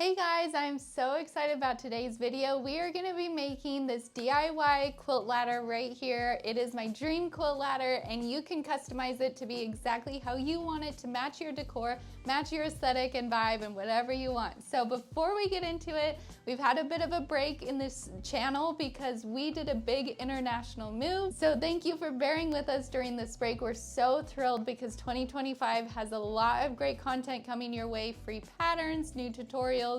Hey guys, I'm so excited about today's video. We are gonna be making this DIY quilt ladder right here. It is my dream quilt ladder and you can customize it to be exactly how you want it to match your decor, match your aesthetic and vibe and whatever you want. So before we get into it, we've had a bit of a break in this channel because we did a big international move. So thank you for bearing with us during this break. We're so thrilled because 2025 has a lot of great content coming your way, free patterns, new tutorials,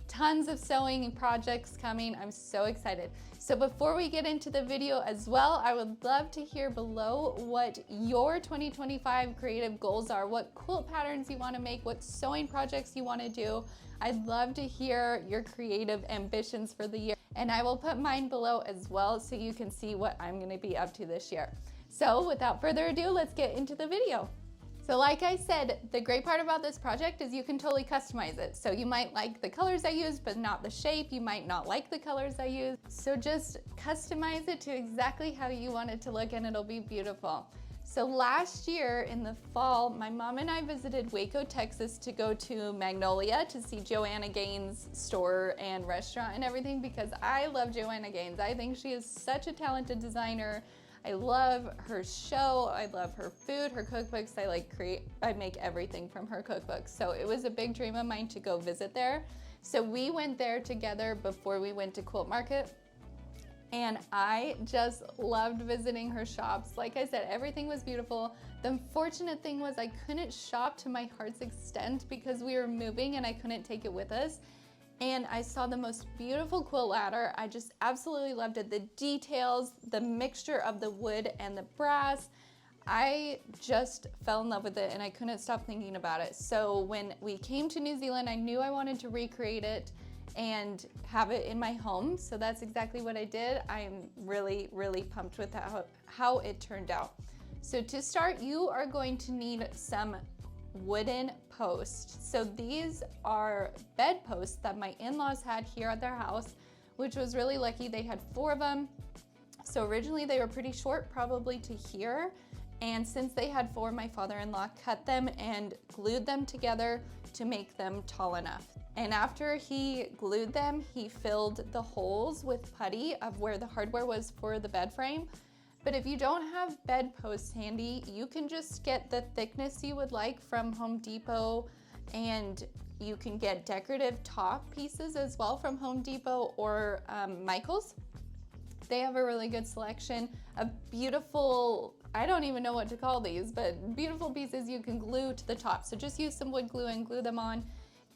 tons of sewing projects coming. I'm so excited. So before we get into the video as well, I would love to hear below what your 2025 creative goals are, what quilt patterns you want to make, what sewing projects you want to do. I'd love to hear your creative ambitions for the year, and I will put mine below as well so you can see what I'm going to be up to this year. So without further ado, let's get into the video. So like I said, the great part about this project is you can totally customize it. So you might like the colors I use, but not the shape. You might not like the colors I use. So just customize it to exactly how you want it to look and it'll be beautiful. So last year in the fall, my mom and I visited Waco, Texas to go to Magnolia to see Joanna Gaines' store and restaurant and everything because I love Joanna Gaines. I think she is such a talented designer. I love her show, I love her food, her cookbooks. I make everything from her cookbooks. So it was a big dream of mine to go visit there. So we went there together before we went to Quilt Market. And I just loved visiting her shops. Like I said, everything was beautiful. The unfortunate thing was I couldn't shop to my heart's extent because we were moving and I couldn't take it with us. And I saw the most beautiful quilt ladder. I just absolutely loved it. The details, the mixture of the wood and the brass. I just fell in love with it and I couldn't stop thinking about it. So when we came to New Zealand, I knew I wanted to recreate it and have it in my home. So that's exactly what I did. I'm really, really pumped with how it turned out. So to start, you are going to need some wooden posts. So these are bed posts that my in-laws had here at their house, which was really lucky. They had 4 of them. So originally they were pretty short, probably to here. And since they had 4, my father-in-law cut them and glued them together to make them tall enough. And after he glued them, he filled the holes with putty of where the hardware was for the bed frame. But if you don't have bed posts handy, you can just get the thickness you would like from Home Depot, and you can get decorative top pieces as well from Home Depot or Michael's. They have a really good selection of beautiful, I don't even know what to call these, but beautiful pieces you can glue to the top. So just use some wood glue and glue them on.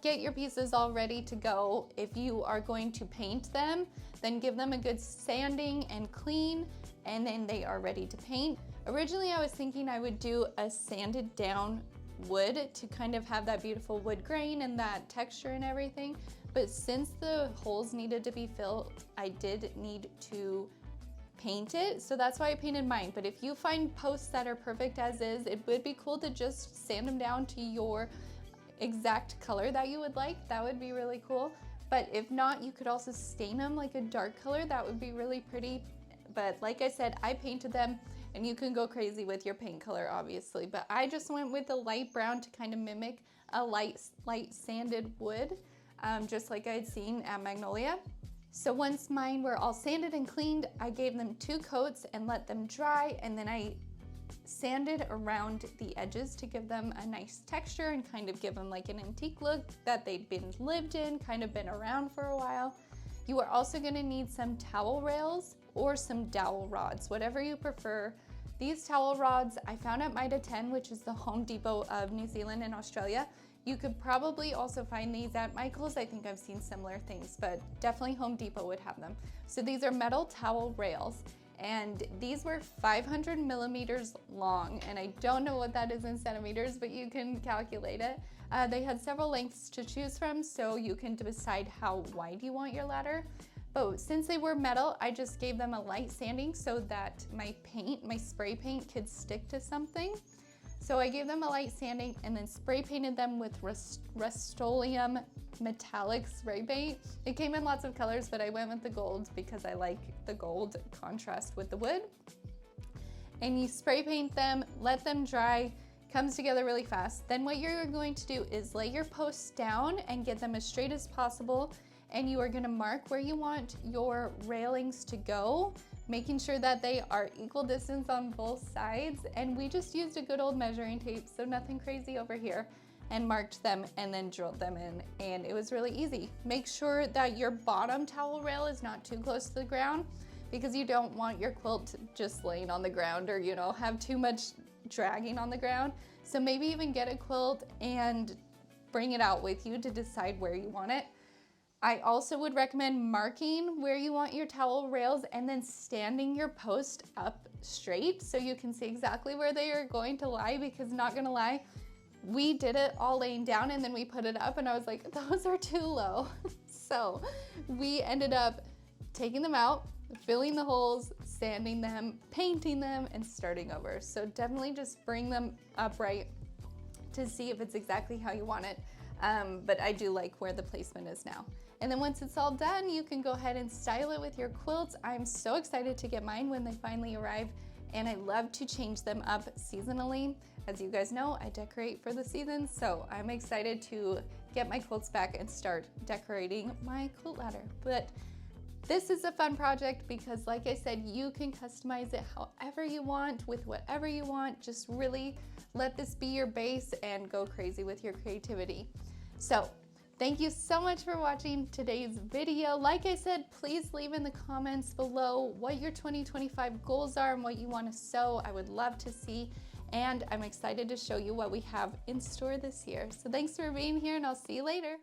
Get your pieces all ready to go. If you are going to paint them, then give them a good sanding and clean, and then they are ready to paint. Originally, I was thinking I would do a sanded down wood to kind of have that beautiful wood grain and that texture and everything. But since the holes needed to be filled, I did need to paint it. So that's why I painted mine. But if you find posts that are perfect as is, it would be cool to just sand them down to your exact color that you would like. That would be really cool. But if not, you could also stain them like a dark color. That would be really pretty. But like I said, I painted them, and you can go crazy with your paint color, obviously. But I just went with a light brown to kind of mimic a light sanded wood, just like I had seen at Magnolia. So once mine were all sanded and cleaned, I gave them 2 coats and let them dry, and then I sanded around the edges to give them a nice texture and kind of give them like an antique look that they'd been lived in, kind of been around for a while. You are also going to need some towel rails or some dowel rods, whatever you prefer. These towel rods I found at Mitre 10, which is the Home Depot of New Zealand and Australia. You could probably also find these at Michael's. I think I've seen similar things, but definitely Home Depot would have them. So these are metal towel rails, and these were 500 millimeters long, and I don't know what that is in centimeters, but you can calculate it. They had several lengths to choose from, so you can decide how wide you want your ladder. But since they were metal, I just gave them a light sanding so that my spray paint could stick to something. So I gave them a light sanding and then spray painted them with Rust-Oleum metallic spray paint. It came in lots of colors, but I went with the gold because I like the gold contrast with the wood. And you spray paint them, let them dry, comes together really fast. Then what you're going to do is lay your posts down and get them as straight as possible. And you are gonna mark where you want your railings to go, making sure that they are equal distance on both sides. And we just used a good old measuring tape, so nothing crazy over here, and marked them and then drilled them in, and it was really easy. Make sure that your bottom towel rail is not too close to the ground, because you don't want your quilt just laying on the ground or, you know, have too much dragging on the ground. So maybe even get a quilt and bring it out with you to decide where you want it. I also would recommend marking where you want your towel rails and then standing your post up straight so you can see exactly where they are going to lie, because not gonna lie, we did it all laying down and then we put it up and I was like, those are too low. So we ended up taking them out, filling the holes, sanding them, painting them, and starting over. So definitely just bring them upright to see if it's exactly how you want it. But I do like where the placement is now. And then once it's all done, you can go ahead and style it with your quilts. I'm so excited to get mine when they finally arrive, and I love to change them up seasonally. As you guys know, I decorate for the seasons, so I'm excited to get my quilts back and start decorating my quilt ladder. But this is a fun project because, like I said, you can customize it however you want with whatever you want. Just really let this be your base and go crazy with your creativity. So thank you so much for watching today's video. Like I said, please leave in the comments below what your 2025 goals are and what you want to sew. I would love to see, and I'm excited to show you what we have in store this year. So thanks for being here, and I'll see you later.